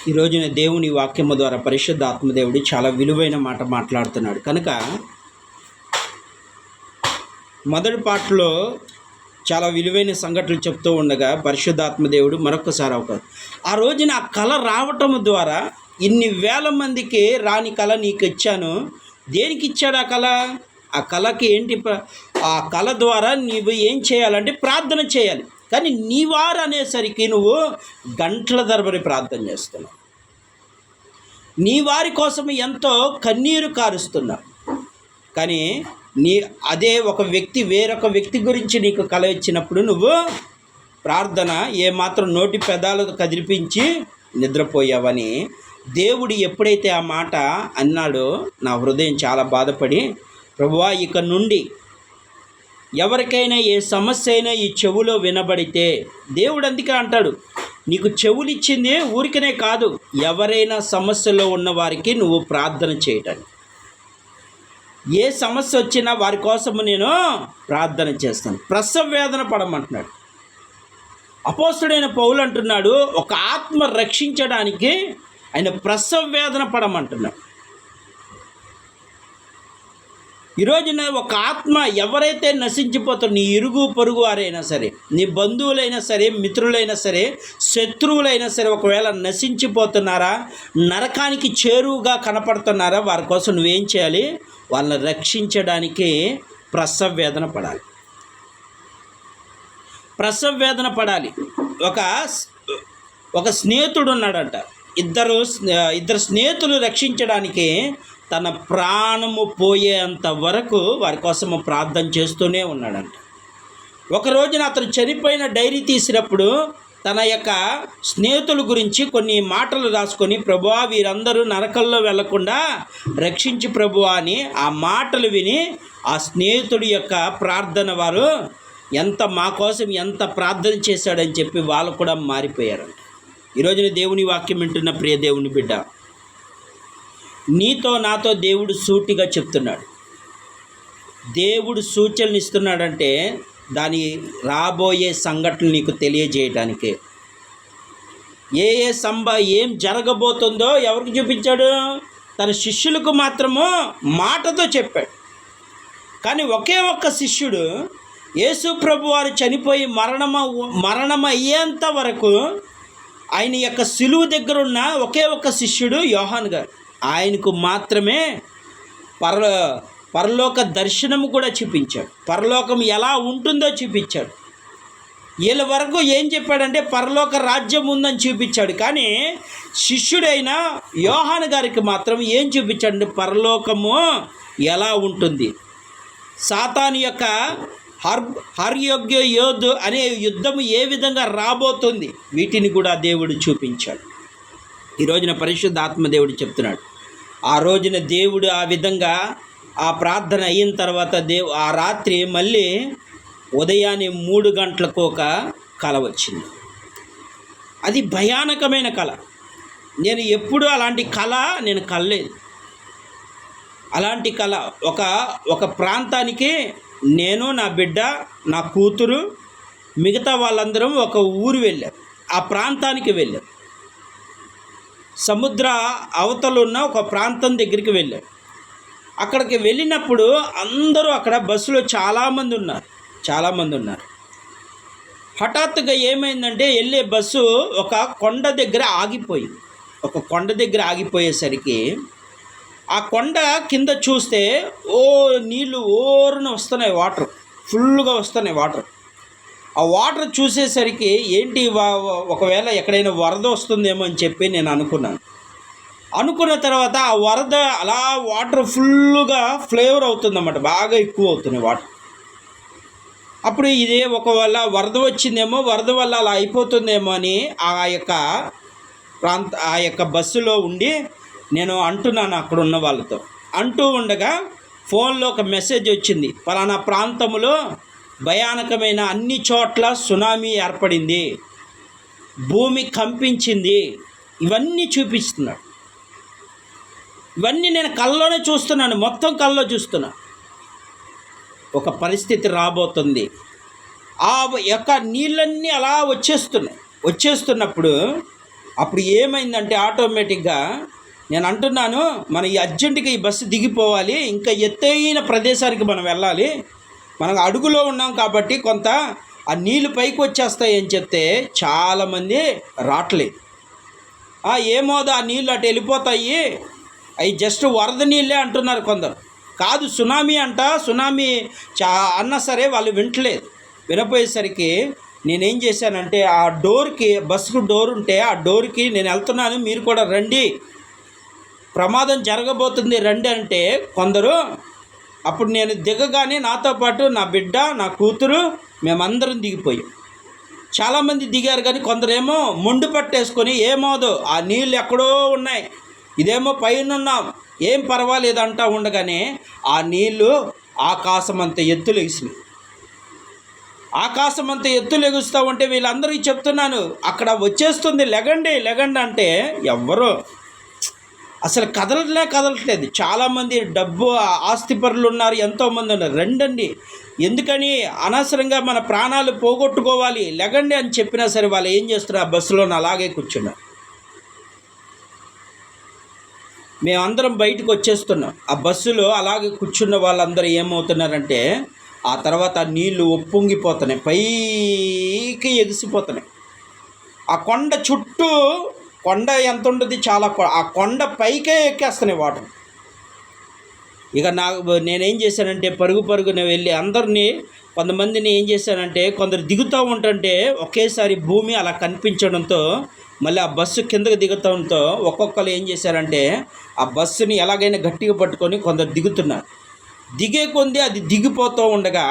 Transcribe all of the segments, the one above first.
ఈ రోజున దేవుని వాక్యము ద్వారా పరిశుద్ధ ఆత్మదేవుడు చాలా విలువైన మాట మాట్లాడుతున్నాడు కనుక మొదటి పాటలో చాలా విలువైన సంఘటనలు చెప్తూ ఉండగా పరిశుద్ధాత్మదేవుడు మరొకసారి అవకాశం ఆ రోజున ఆ కళ రావటం ద్వారా ఇన్ని వేల మందికి రాని కళ నీకు ఇచ్చాను. దేనికి ఇచ్చాడు ఆ కళ? ఆ కళకి ఏంటి? ఆ కళ ద్వారా నీవు ఏం చేయాలంటే ప్రార్థన చేయాలి. కానీ నీ వారు అనేసరికి నువ్వు గంటల తరబడి ప్రార్థన చేస్తున్నావు. నీ వారి కోసం ఎంతో కన్నీరు కారుస్తున్నావు. కానీ అదే ఒక వ్యక్తి వేరొక వ్యక్తి గురించి నీకు కల ఇచ్చినప్పుడు నువ్వు ప్రార్థన ఏమాత్రం నోటి పెదాలు కదిలిపించి నిద్రపోయావని దేవుడు ఎప్పుడైతే ఆ మాట అన్నాడో నా హృదయం చాలా బాధపడి, ప్రభువా ఇక నుండి ఎవరికైనా ఏ సమస్య అయినా ఈ చెవులో వినబడితే, దేవుడు అందుకే అంటాడు నీకు చెవులు ఇచ్చింది ఊరికనే కాదు, ఎవరైనా సమస్యలో ఉన్న వారికి నువ్వు ప్రార్థన చేయటానికి. ఏ సమస్య వచ్చినా వారి కోసము నేను ప్రార్థన చేస్తాను. ప్రసవ వేదన పడమంటున్నాడు. అపోస్తుడైన పౌలు అంటున్నాడు ఒక ఆత్మ రక్షించడానికి ఆయన ప్రసవ వేదన పడమంటున్నాడు. ఈరోజున ఒక ఆత్మ ఎవరైతే నశించిపోతారో, నీ ఇరుగు పొరుగు వారైనా సరే, నీ బంధువులైనా సరే, మిత్రులైనా సరే, శత్రువులైనా సరే, ఒకవేళ నశించిపోతున్నారా, నరకానికి చేరువుగా కనపడుతున్నారా, వారి కోసం నువ్వేం చేయాలి? వాళ్ళని రక్షించడానికి ప్రసవ వేదన పడాలి. ప్రసవ వేదన పడాలి. ఒక స్నేహితుడు ఉన్నాడంట. ఇద్దరు స్నేహితులు రక్షించడానికి తన ప్రాణము పోయేంత వరకు వారి కోసము ప్రార్థన చేస్తూనే ఉన్నాడంట. ఒక రోజున అతను చనిపోయిన డైరీ తీసినప్పుడు తన యొక్క స్నేహితుల గురించి కొన్ని మాటలు రాసుకొని, ప్రభువా వీరందరూ నరకంలో వెళ్లకుండా రక్షించి ప్రభువా అని ఆ మాటలు విని ఆ స్నేహితుడి యొక్క ప్రార్థన వారు మా కోసం ఎంత ప్రార్థన చేశాడని చెప్పి వాళ్ళు కూడా మారిపోయారంట. ఈరోజున దేవుని వాక్యం వింటున్న ప్రియ దేవుని బిడ్డ, నీతో నాతో దేవుడు సూటిగా చెప్తున్నాడు. దేవుడు సూచనలు ఇస్తున్నాడంటే దాని రాబోయే సంఘటనలు నీకు తెలియజేయటానికే. ఏం జరగబోతుందో ఎవరికి చూపించాడు? తన శిష్యులకు మాత్రము మాటతో చెప్పాడు. కానీ ఒకే ఒక్క శిష్యుడు యేసు ప్రభు వారు చనిపోయి మరణం అయ్యేంత వరకు ఆయన యొక్క సిలువ దగ్గర ఉన్న ఒకే ఒక్క శిష్యుడు యోహాను గారు. ఆయనకు మాత్రమే పరలోక దర్శనము కూడా చూపించాడు. పరలోకం ఎలా ఉంటుందో చూపించాడు. వీళ్ళ వరకు ఏం చెప్పాడంటే పరలోక రాజ్యం ఉందని చూపించాడు. కానీ శిష్యుడైన యోహాను గారికి మాత్రం ఏం చూపించాడంటే పరలోకము ఎలా ఉంటుంది, సాతాను యొక్క హర్యోగ్య యోధు అనే యుద్ధము ఏ విధంగా రాబోతుంది, వీటిని కూడా దేవుడు చూపించాడు. ఈ రోజున పరిశుద్ధ ఆత్మదేవుడు చెప్తున్నాడు. ఆ రోజున దేవుడు ఆ విధంగా ఆ ప్రార్థన అయిన తర్వాత ఆ రాత్రి మళ్ళీ ఉదయాన్నే 3 గంటలకు ఒక కల వచ్చింది. అది భయానకమైన కళ. నేను ఎప్పుడూ అలాంటి కళ నేను కలలేదు. అలాంటి కళ ఒక ప్రాంతానికి నేను, నా బిడ్డ, నా కూతురు, మిగతా వాళ్ళందరం ఒక ఊరు వెళ్ళారు. ఆ ప్రాంతానికి వెళ్ళారు. సముద్ర అవతల ఉన్న ఒక ప్రాంతం దగ్గరికి వెళ్ళారు. అక్కడికి వెళ్ళినప్పుడు అందరూ అక్కడ బస్సులో చాలామంది ఉన్నారు. హఠాత్తుగా ఏమైందంటే వెళ్ళే బస్సు ఒక కొండ దగ్గర ఆగిపోయింది. ఒక కొండ దగ్గర ఆగిపోయేసరికి ఆ కొండ కింద చూస్తే నీళ్ళు ఓరున వస్తున్నాయి, వాటర్ ఫుల్గా వస్తున్నాయి. ఆ వాటర్ చూసేసరికి ఏంటి ఒకవేళ ఎక్కడైనా వరద వస్తుందేమో అని చెప్పి నేను అనుకున్న తర్వాత ఆ వరద అలా వాటర్ ఫుల్గా ఫ్లేవర్ అవుతుందన్నమాట, బాగా ఎక్కువ అవుతున్నాయి వాటర్. అప్పుడు ఇదే ఒకవేళ వరద వచ్చిందేమో, వరద వల్ల అలా అయిపోతుందేమో అని ఆ యొక్క బస్సులో ఉండి నేను అంటున్నాను అక్కడ ఉన్న వాళ్ళతో. అంటూ ఉండగా ఫోన్లో ఒక మెసేజ్ వచ్చింది, పలానా ప్రాంతంలో భయానకమైన అన్ని చోట్ల సునామీ ఏర్పడింది, భూమి కంపించింది. ఇవన్నీ చూపిస్తున్నాడు. ఇవన్నీ నేను కళ్ళలోనే చూస్తున్నాను, మొత్తం కళ్ళలో చూస్తున్నా. ఒక పరిస్థితి రాబోతుంది. ఆ యొక్క నీళ్ళన్నీ అలా వచ్చేస్తున్నప్పుడు అప్పుడు ఏమైందంటే ఆటోమేటిక్గా నేను అంటున్నాను, మనం ఈ అర్జెంటుగా ఈ బస్సు దిగిపోవాలి, ఇంకా ఎత్తైన ప్రదేశానికి మనం వెళ్ళాలి, మనం అడుగులో ఉన్నాం కాబట్టి కొంత ఆ నీళ్ళు పైకి వచ్చేస్తాయి అని చెప్తే చాలామంది రావట్లేదు. ఏమోదా ఆ నీళ్ళు అటు వెళ్ళిపోతాయి, అవి జస్ట్ వరద నీళ్ళే అంటున్నారు కొందరు. కాదు, సునామీ అంట, సునామీ అన్నా సరే వాళ్ళు వింటలేదు. వినపోయేసరికి నేనేం చేశానంటే ఆ డోర్కి, బస్సుకు డోర్ ఉంటే ఆ డోర్కి నేను వెళ్తున్నాను, మీరు కూడా రండి, ప్రమాదం జరగబోతుంది రండి అంటే కొందరు. అప్పుడు నేను దిగగానే నాతో పాటు నా బిడ్డ, నా కూతురు, మేమందరం దిగిపోయాం. చాలామంది దిగారు, కానీ కొందరేమో మొండు పట్టేసుకొని ఏమోదో ఆ నీళ్ళు ఎక్కడో ఉన్నాయి, ఇదేమో పైన ఉన్నాం, ఏం పర్వాలేదు అంటా ఉండగానే ఆ నీళ్ళు ఆకాశం అంత ఎత్తులు ఎగిసినాయి. ఆకాశం అంత ఎత్తులు ఎగుస్తూ ఉంటే వీళ్ళందరికీ చెప్తున్నాను, అక్కడ వచ్చేస్తుంది, లెగండి లెగండి అంటే ఎవ్వరూ అసలు కదలట్లేదు. చాలామంది డబ్బు ఆస్తిపరులు ఉన్నారు, ఎంతోమంది ఉన్నారు. రండండి, ఎందుకని అనవసరంగా మన ప్రాణాలు పోగొట్టుకోవాలి, లెగండి అని చెప్పినా సరే వాళ్ళు ఏం చేస్తున్నారు, ఆ బస్సులో అలాగే కూర్చున్నారు. మేమందరం బయటకు వచ్చేస్తున్నాం. ఆ బస్సులో అలాగే కూర్చున్న వాళ్ళందరూ ఏమవుతున్నారంటే ఆ తర్వాత నీళ్లు ఉప్పొంగిపోతున్నాయి, పైకి ఎగిసిపోతున్నాయి. ఆ కొండ చుట్టూ, కొండ ఎంత ఉంటుంది, చాలా, ఆ కొండ పైకే ఎక్కేస్తున్నాయి వాటర్. ఇక నేనేం చేశానంటే పరుగున వెళ్ళి అందరినీ, కొంతమందిని ఏం చేశానంటే, కొందరు దిగుతూ ఉంటుంటే ఒకేసారి భూమి అలా కనిపించడంతో మళ్ళీ ఆ బస్సు కిందకి దిగుతుంతో ఒక్కొక్కరు ఏం చేశారంటే ఆ బస్సుని ఎలాగైనా గట్టిగా పట్టుకొని కొందరు దిగుతున్నారు. దిగే కొంది అది దిగిపోతూ ఉండగా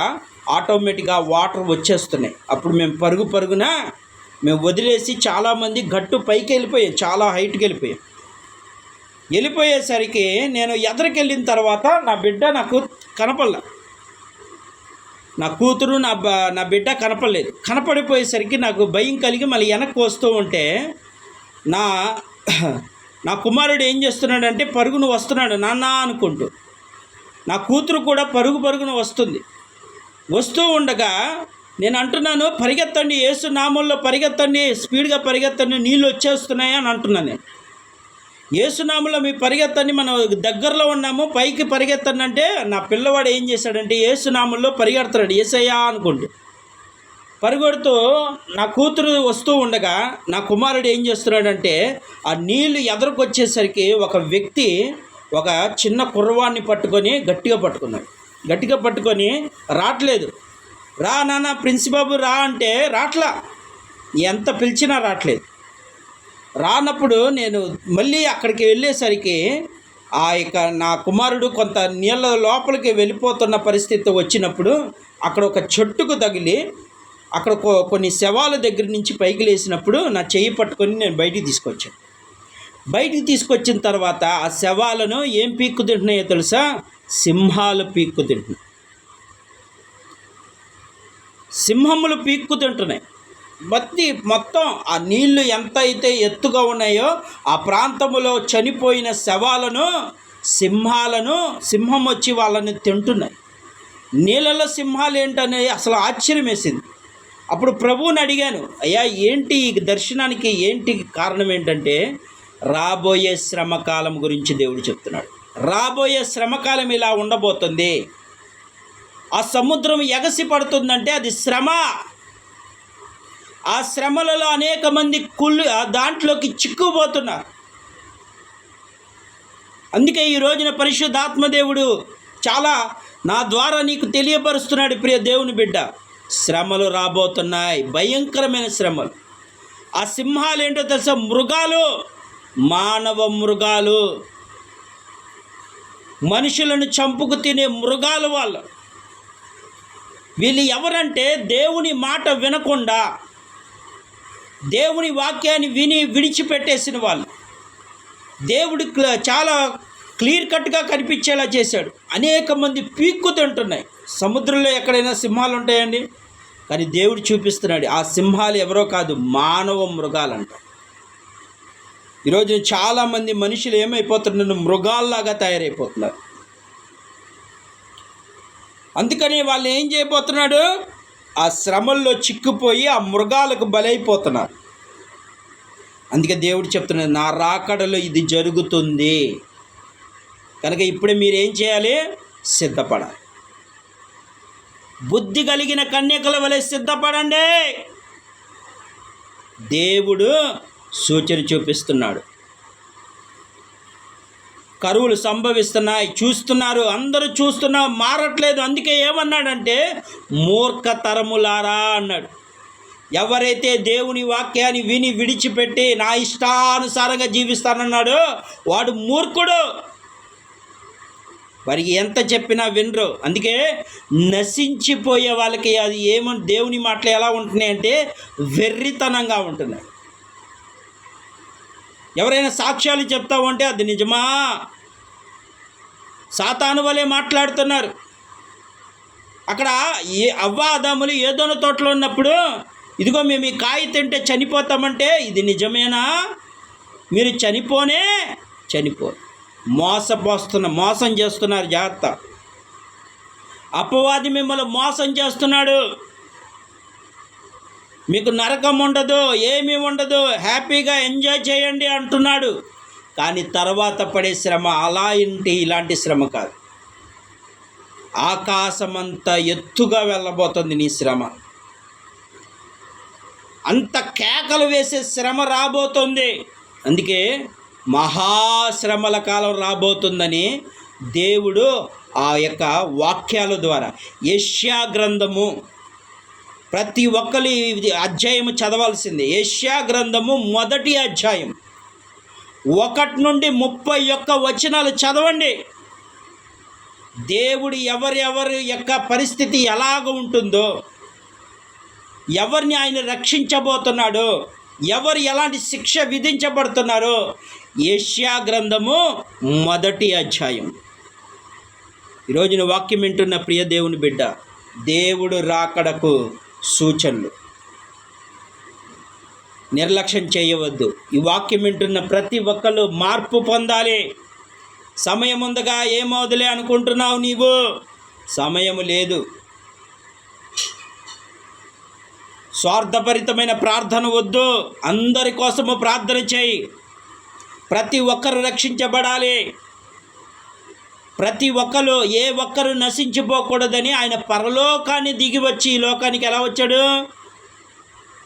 ఆటోమేటిక్గా వాటర్ వచ్చేస్తున్నాయి. అప్పుడు మేము పరుగున మేము వదిలేసి చాలామంది గట్టు పైకి వెళ్ళిపోయాం, చాలా హైట్కి వెళ్ళిపోయేసరికి నేను ఎదరికి వెళ్ళిన తర్వాత నా బిడ్డ నాకు కనపడలే, నా కూతురు నా బిడ్డ కనపడలేదు. కనపడిపోయేసరికి నాకు భయం కలిగి మళ్ళీ వెనక్కి వస్తూ ఉంటే నా కుమారుడు ఏం చేస్తున్నాడంటే పరుగున వస్తున్నాడు నాన్న అనుకుంటూ. నా కూతురు కూడా పరుగున వస్తూ ఉండగా నేను అంటున్నాను, పరిగెత్తండి, యేసు నామంలో పరిగెత్తండి, స్పీడ్గా పరిగెత్తండి, నీళ్ళు వచ్చేస్తున్నాయి అని అంటున్నాను నేను. యేసు నామంలో మీ పరిగెత్తండి, మనం దగ్గరలో ఉన్నాము, పైకి పరిగెత్తండి అంటే నా పిల్లవాడు ఏం చేశాడంటే యేసు నామంలో పరిగెడుతున్నాడు, యేసయ్యా అనుకుంటూ పరిగెడుతూ. నా కూతురు వస్తూ ఉండగా నా కుమారుడు ఏం చేస్తున్నాడంటే ఆ నీళ్లు ఎదురుకొచ్చేసరికి ఒక వ్యక్తి ఒక చిన్న కుర్రవాడిని పట్టుకొని గట్టిగా పట్టుకొని రావట్లేదు. రా నాన్న ప్రిన్సిబాబు రా అంటే రాట్లా, ఎంత పిలిచినా రావట్లేదు. రానప్పుడు నేను మళ్ళీ అక్కడికి వెళ్ళేసరికి నా కుమారుడు కొంత నీళ్ళ లోపలికి వెళ్ళిపోతున్న పరిస్థితి వచ్చినప్పుడు అక్కడ ఒక చెట్టుకు తగిలి అక్కడ కొన్ని శవాల దగ్గర నుంచి పైకి లేసినప్పుడు నా చెయ్యి పట్టుకొని నేను బయటికి తీసుకొచ్చిన తర్వాత ఆ శవాలను ఏం పీక్కు తింటున్నాయో తెలుసా, సింహాలు పీక్కు తింటున్నాయి, సింహములు పీక్కు తింటున్నాయి. మొత్తం ఆ నీళ్లు ఎంత అయితే ఎత్తుగా ఉన్నాయో ఆ ప్రాంతంలో చనిపోయిన శవాలను సింహం వచ్చి వాళ్ళని తింటున్నాయి. నీళ్ళలో సింహాలు ఏంటనే అసలు ఆశ్చర్యం వేసింది. అప్పుడు ప్రభువుని అడిగాను, అయ్యా ఏంటి ఈ దర్శనానికి ఏంటి కారణం ఏంటంటే రాబోయే శ్రమకాలం గురించి దేవుడు చెప్తున్నాడు. రాబోయే శ్రమకాలం ఇలా ఉండబోతుంది. ఆ సముద్రం ఎగసి పడుతుందంటే అది శ్రమ. ఆ శ్రమలలో అనేక మంది దాంట్లోకి చిక్కుపోతున్నారు. అందుకే ఈ రోజున పరిశుద్ధాత్మదేవుడు చాలా నా ద్వారా నీకు తెలియపరుస్తున్నాడు, ప్రియ దేవుని బిడ్డ, శ్రమలు రాబోతున్నాయి, భయంకరమైన శ్రమలు. ఆ సింహాలు ఏంటో తెలుసా, మృగాలు, మానవ మృగాలు, మనుషులను చంపుకు తినే మృగాలు వాళ్ళు. వీళ్ళు ఎవరంటే దేవుని మాట వినకుండా దేవుని వాక్యాన్ని విడిచిపెట్టేసిన వాళ్ళు. దేవుడు చాలా క్లియర్ కట్గా కనిపించేలా చేశాడు. అనేక మంది పీక్కు తింటున్నాయి. సముద్రంలో ఎక్కడైనా సింహాలు ఉంటాయండి, కానీ దేవుడు చూపిస్తున్నాడు ఆ సింహాలు ఎవరో కాదు, మానవ మృగాలంట. ఈరోజు చాలామంది మనుషులు ఏమైపోతున్నారు, మృగాల్లాగా తయారైపోతున్నారు. అందుకని వాళ్ళు ఏం చేయబోతున్నాడు, ఆ శ్రమల్లో చిక్కుపోయి ఆ మృగాలకు బలైపోతున్నారు. అందుకే దేవుడు చెప్తున్నాడు, నా రాకడలో ఇది జరుగుతుంది కనుక ఇప్పుడే మీరు ఏం చేయాలి? సిద్ధపడాలి. బుద్ధి కలిగిన కన్యకల వలె సిద్ధపడండి. దేవుడు సూచన చూపిస్తున్నాడు. కరువులు సంభవిస్తున్నాయి, చూస్తున్నారు, అందరూ చూస్తున్నా, మారట్లేదు. అందుకే ఏమన్నాడంటే మూర్ఖతరములారా అన్నాడు. ఎవరైతే దేవుని వాక్యాన్ని విని విడిచిపెట్టి నా ఇష్టానుసారంగా జీవిస్తానన్నాడో వాడు మూర్ఖుడు. వారికి ఎంత చెప్పినా వినరు. అందుకే నశించిపోయే వాళ్ళకి అది దేవుని మాటలు ఎలా ఉంటున్నాయి అంటే వెర్రితనంగా ఉంటున్నాయి. ఎవరైనా సాక్ష్యాలు చెప్తా ఉంటే అది నిజమా? సాతాను వలె మాట్లాడుతున్నారు. అక్కడ అవ్వ ఆదాములు ఏదోన తోటలో ఉన్నప్పుడు ఇదిగో మేము ఈ కాయ తింటే చనిపోతామంటే ఇది నిజమేనా? మీరు చనిపో మోసం చేస్తున్నారు. జాగ్రత్త. అపవాది మిమ్మల్ని మోసం చేస్తున్నాడు. మీకు నరకం ఉండదు, ఏమీ ఉండదు, హ్యాపీగా ఎంజాయ్ చేయండి అంటున్నాడు. కానీ తర్వాత పడే శ్రమ ఇలాంటి శ్రమ కాదు. ఆకాశమంత ఎత్తుగా వెళ్ళబోతుంది నీ శ్రమ. అంత కేకలు వేసే శ్రమ రాబోతుంది. అందుకే మహాశ్రమల కాలం రాబోతుందని దేవుడు ఆ యొక్క వాక్యాల ద్వారా యెషయా గ్రంథము ప్రతి ఒక్కరి అధ్యాయము చదవాల్సిందే. యెషయా గ్రంథము 1వ అధ్యాయం 1 నుండి 31 వచనాలు చదవండి. దేవుడు ఎవరి యొక్క పరిస్థితి ఎలాగ ఉంటుందో, ఎవరిని ఆయన రక్షించబోతున్నాడో, ఎవరు ఎలాంటి శిక్ష విధించబడుతున్నారో యెషయా గ్రంథము 1వ అధ్యాయం. ఈరోజు నువ్వు వాక్యం వింటున్న ప్రియ దేవుని బిడ్డ, దేవుడు రాకడకు సూచనలు నిర్లక్ష్యం చేయవద్దు. ఈ వాక్యం వింటున్న ప్రతి ఒక్కరు మార్పు పొందాలి. సమయం ఉందగా ఏమవుదులే అనుకుంటున్నావు నీవు. సమయం లేదు. స్వార్థభరితమైన ప్రార్థన వద్దు. అందరి కోసము ప్రార్థన చేయి. ప్రతి ఒక్కరు రక్షించబడాలి. ప్రతి ఒక్కరు ఒక్కరు నశించిపోకూడదని ఆయన పరలోకాన్ని దిగి వచ్చి ఈ లోకానికి ఎలా వచ్చాడు?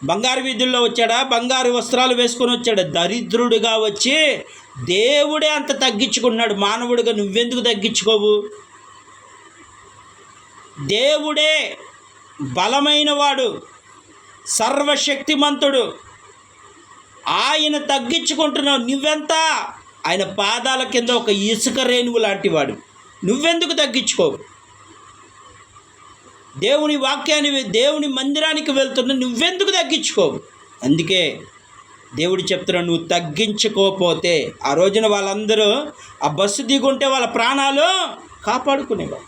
బంగారు వీధుల్లో వచ్చాడా? బంగారు వస్త్రాలు వేసుకొని వచ్చాడు? దరిద్రుడిగా వచ్చి దేవుడే అంత తగ్గించుకున్నాడు. మానవుడిగా నువ్వెందుకు తగ్గించుకోవు? దేవుడే బలమైన వాడు, సర్వశక్తిమంతుడు. ఆయన తగ్గించుకుంటున్నావు. నువ్వెంత? ఆయన పాదాల కింద ఒక ఇసుక రేణువు లాంటి వాడు. నువ్వెందుకు తగ్గించుకోవు? దేవుని వాక్యాన్ని, దేవుని మందిరానికి వెళ్తున్నా, నువ్వెందుకు తగ్గించుకోవు? అందుకే దేవుడు చెప్తున్నాడు, నువ్వు తగ్గించుకోకపోతే ఆ రోజున వాళ్ళందరూ ఆ బస్సు దిగుంటే వాళ్ళ ప్రాణాలు కాపాడుకునేవారు.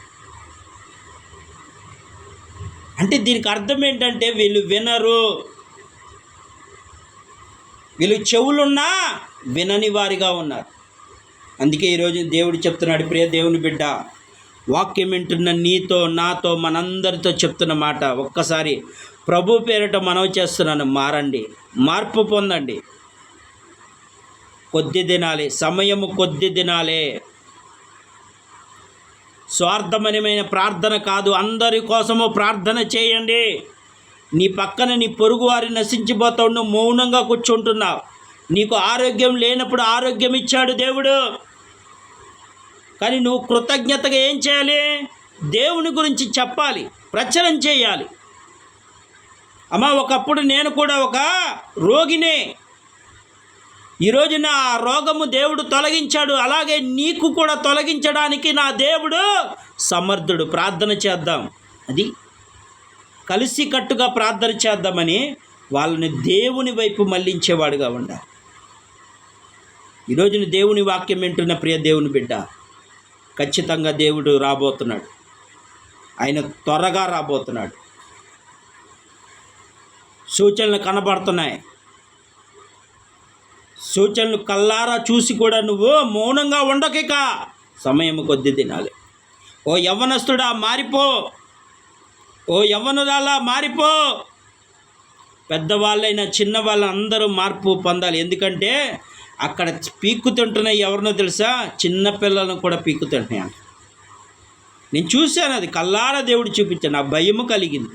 అంటే దీనికి అర్థం ఏంటంటే వీళ్ళు వినరు. వీళ్ళు చెవులున్నా వినని వారిగా ఉన్నారు. అందుకే ఈరోజు దేవుడు చెప్తున్నాడు, ప్రియ దేవుని బిడ్డ, వాక్యం వింటున్న నీతో, నాతో, మనందరితో చెప్తున్న మాట ఒక్కసారి ప్రభు పేరిట మనవి చేస్తున్నాను. మారండి, మార్పు పొందండి. కొద్ది దినాలే, సమయము కొద్ది దినాలే. స్వార్థమయమైన ప్రార్థన కాదు, అందరి కోసము ప్రార్థన చేయండి. నీ పక్కన నీ పొరుగు వారి నశించిపోతావు, నువ్వు మౌనంగా కూర్చుంటున్నావు. నీకు ఆరోగ్యం లేనప్పుడు ఆరోగ్యం ఇచ్చాడు దేవుడు. కానీ నువ్వు కృతజ్ఞతగా ఏం చేయాలి? దేవుని గురించి చెప్పాలి, ప్రచారం చేయాలి. అమ్మా, ఒకప్పుడు నేను కూడా ఒక రోగినే. ఈరోజు నా రోగము దేవుడు తొలగించాడు. అలాగే నీకు కూడా తొలగించడానికి నా దేవుడు సమర్థుడు. ప్రార్థన చేద్దాం. అది కలిసి కట్టుగా ప్రార్థన చేద్దామని వాళ్ళని దేవుని వైపు మళ్ళించేవాడుగా ఉండాలి. ఈరోజు దేవుని వాక్యం వింటున్న ప్రియ దేవుని బిడ్డ, ఖచ్చితంగా దేవుడు రాబోతున్నాడు. ఆయన త్వరగా రాబోతున్నాడు. సూచనలు కనబడుతున్నాయి. సూచనలు కల్లారా చూసి కూడా నువ్వు మౌనంగా ఉండకిక. సమయం కొద్ది దినాలి. ఓ యవ్వనస్తుడా మారిపో, ఓ యవ్వనురాలా మారిపో. పెద్దవాళ్ళైనా చిన్నవాళ్ళు అందరూ మార్పు పొందాలి. ఎందుకంటే అక్కడ పీక్కుతుంటున్నాయి ఎవరినో తెలుసా? చిన్నపిల్లలను కూడా పీక్కుతుంటున్నాయి. నేను చూశాను, అది కల్లారా దేవుడు చూపించాను. నాకు భయము కలిగింది.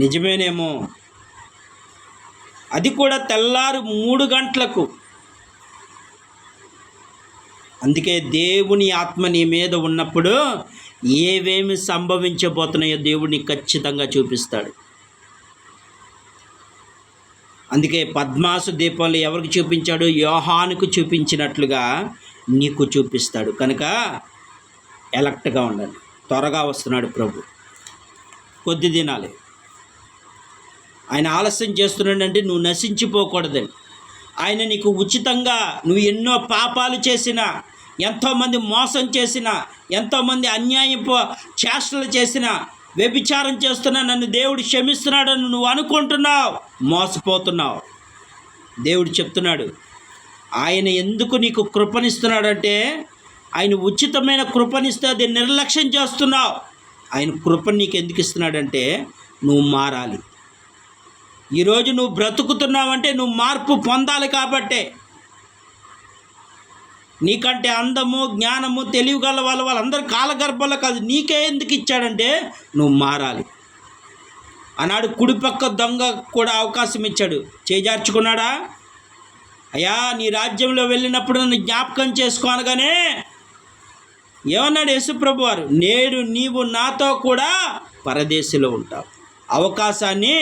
నిజమేనేమో. అది కూడా తెల్లారు 3 గంటలకు. అందుకే దేవుని ఆత్మ నీ మీద ఉన్నప్పుడు ఏవేమి సంభవించబోతున్నాయో దేవుడిని ఖచ్చితంగా చూపిస్తాడు. అందుకే పద్మాసు దీపంలో ఎవరికి చూపించాడు? యోహానుకు చూపించినట్లుగా నీకు చూపిస్తాడు. కనుక ఎలక్ట్గా ఉండండి. త్వరగా వస్తున్నాడు ప్రభు. కొద్ది దినాలే. ఆయన ఆలస్యం చేస్తున్నాడంటే నువ్వు నశించిపోకూడదని. ఆయన నీకు ఉచితంగా, నువ్వు ఎన్నో పాపాలు చేసినా, ఎంతోమంది మోసం చేసినా, ఎంతోమంది అన్యాయపు చేష్టలు చేసినా, వ్యభిచారం చేస్తున్నా నన్ను దేవుడు క్షమిస్తున్నాడని నువ్వు అనుకుంటున్నావు, మోసపోతున్నావు. దేవుడు చెప్తున్నాడు, ఆయన ఎందుకు నీకు కృపనిస్తున్నాడంటే ఆయన ఉచితమైన కృపనిస్తే అది నిర్లక్ష్యం చేస్తున్నావు. ఆయన కృపను నీకు ఎందుకు ఇస్తున్నాడంటే నువ్వు మారాలి. ఈరోజు నువ్వు బ్రతుకుతున్నావంటే నువ్వు మార్పు పొందాలి. కాబట్టే నీకంటే అందము, జ్ఞానము, తెలివిగల వాళ్ళందరూ కాలగర్భంలో కాదు, నీకే ఎందుకు ఇచ్చాడంటే నువ్వు మారాలి. ఆనాడు కుడిపక్క దొంగ కూడా అవకాశం ఇచ్చాడు. చేజార్చుకున్నాడా? అయ్యా నీ రాజ్యంలో వెళ్ళినప్పుడు నన్ను జ్ఞాపకం చేసుకోనగానే ఏమన్నాడు యేసుప్రభు వారు? నేడు నీవు నాతో కూడా పరదేశంలో ఉంటావు. అవకాశాన్ని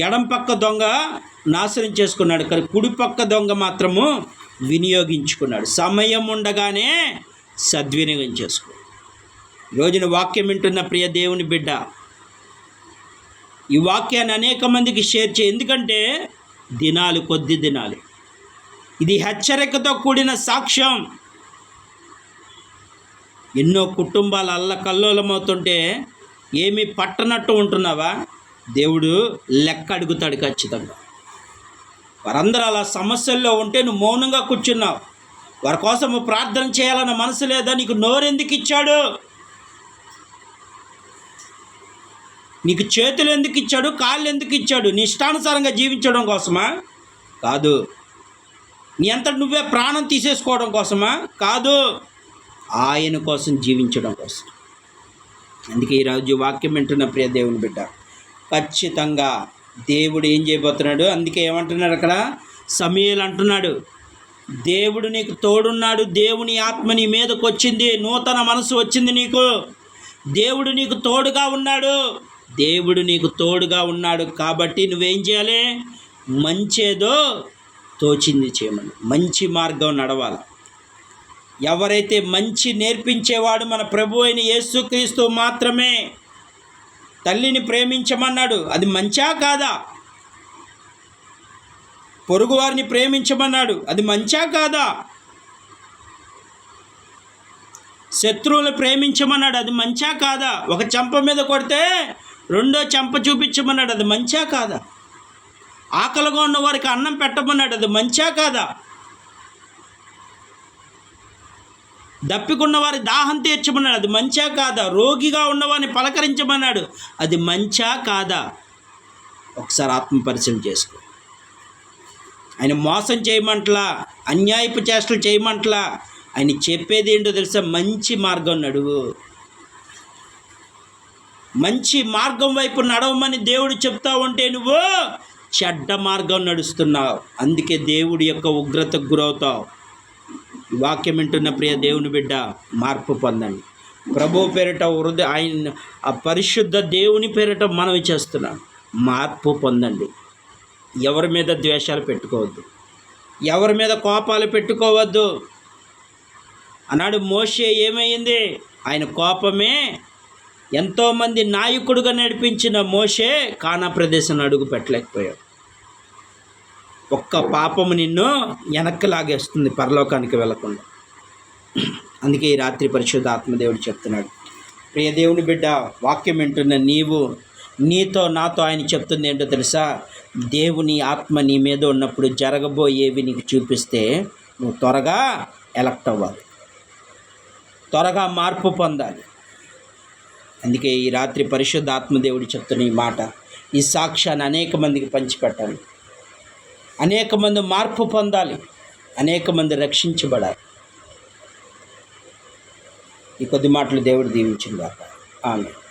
ఎడం పక్క దొంగ నాశనం చేసుకున్నాడు, కానీ కుడిపక్క దొంగ మాత్రము వినియోగించుకున్నాడు. సమయం ఉండగానే సద్వినియోగం చేసుకో. రోజున వాక్యం వింటున్న ప్రియ దేవుని బిడ్డ, ఈ వాక్యాన్ని అనేక మందికి షేర్ చేయి. ఎందుకంటే దినాలు కొద్ది దినాలు. ఇది హెచ్చరికతో కూడిన సాక్ష్యం. ఎన్నో కుటుంబాలు అల్లకల్లోలమవుతుంటే ఏమీ పట్టనట్టు ఉంటున్నావా? దేవుడు లెక్క అడుగుతాడు ఖచ్చితంగా. వారందరూ అలా సమస్యల్లో ఉంటే నువ్వు మౌనంగా కూర్చున్నావు. వారి కోసం ప్రార్థన చేయాలన్న మనసు లేదా? నీకు నోరెందుకు ఇచ్చాడు? నీకు చేతులు ఎందుకు ఇచ్చాడు? కాళ్ళు ఎందుకు ఇచ్చాడు? నీ ఇష్టానుసారంగా జీవించడం కోసమా? కాదు. నీ అంతటి నువ్వే ప్రాణం తీసేసుకోవడం కోసమా? కాదు. ఆయన కోసం జీవించడం కోసం. అందుకే ఈరోజు వాక్యం వింటున్న ప్రియ దేవుని బిడ్డ, ఖచ్చితంగా దేవుడు ఏం చేయబోతున్నాడు? అందుకే ఏమంటున్నాడు అక్కడ? సమూయేలు అంటున్నాడు, దేవుడు నీకు తోడున్నాడు, దేవుని ఆత్మ నీ మీదకి వచ్చింది, నూతన మనసు వచ్చింది నీకు, దేవుడు నీకు తోడుగా ఉన్నాడు, దేవుడు నీకు తోడుగా ఉన్నాడు. కాబట్టి నువ్వేం చేయాలి? మంచేదో తోచింది చేయమని, మంచి మార్గం నడవాలి. ఎవరైతే మంచి నేర్పించేవాడు మన ప్రభు అయిన యేసుక్రీస్తు మాత్రమే. తల్లిని ప్రేమించమన్నాడు, అది మంచా కాదా? పొరుగువారిని ప్రేమించమన్నాడు, అది మంచా కాదా? శత్రువులు ప్రేమించమన్నాడు, అది మంచా కాదా? ఒక చెంప మీద కొడితే రెండో చెంప చూపించమన్నాడు, అది మంచా కాదా? ఆకలిగా ఉన్న వారికి అన్నం పెట్టమన్నాడు, అది మంచా కాదా? దప్పికున్న వారి దాహం తీర్చమన్నాడు, అది మంచా కాదా? రోగిగా ఉన్నవారిని పలకరించమన్నాడు, అది మంచా కాదా? ఒకసారి ఆత్మపరిశీలన చేసుకో. ఆయన మోసం చేయమంటలా, అన్యాయపు చేష్టలు చేయమంటలా. ఆయన చెప్పేది ఏంటో తెలుసా? మంచి మార్గం నడువు. మంచి మార్గం వైపు నడవమని దేవుడు చెప్తా ఉంటే నువ్వు చెడ్డ మార్గం నడుస్తున్నావు. అందుకే దేవుడి యొక్క ఉగ్రతకు గురవుతావు. వాక్యం వింటున్న ప్రియ దేవుని బిడ్డ, మార్పు పొందండి. ప్రభు పేరిట ఆయన ఆ పరిశుద్ధ దేవుని పేరిట మనవి చేస్తున్నాం, మార్పు పొందండి. ఎవరి మీద ద్వేషాలు పెట్టుకోవద్దు, ఎవరి మీద కోపాలు పెట్టుకోవద్దు. అన్నాడు మోషే ఏమైంది? ఆయన కోపమే ఎంతోమంది నాయకుడుగా నడిపించిన మోషే కానా ప్రదేశం అడుగు పెట్టలేకపోయాడు. ఒక్క పాపము నిన్ను వెనక్కి లాగేస్తుంది పరలోకానికి వెళ్ళకుండా. అందుకే ఈ రాత్రి పరిశుద్ధ ఆత్మదేవుడు చెప్తున్నాడు, ప్రియ దేవుని బిడ్డ, వాక్యం వింటున్న నీవు, నీతో నాతో ఆయన చెప్తుంది ఏంటో తెలుసా? దేవుని ఆత్మ నీ మీద ఉన్నప్పుడు జరగబోయేవి నీకు చూపిస్తే నువ్వు త్వరగా ఎలక్ట్ అవ్వాలి, త్వరగా మార్పు పొందాలి. అందుకే ఈ రాత్రి పరిశుద్ధాత్మ దేవుడు చెప్తున్న ఈ మాట, ఈ సాక్ష్యాన్ని అనేక మందికి పంచిపెట్టాలి, అనేక మంది మార్పు పొందాలి, అనేక మంది రక్షించబడాలి. ఈ కొద్ది మాటలు దేవుడు దీవించిందాక. ఆమెన్.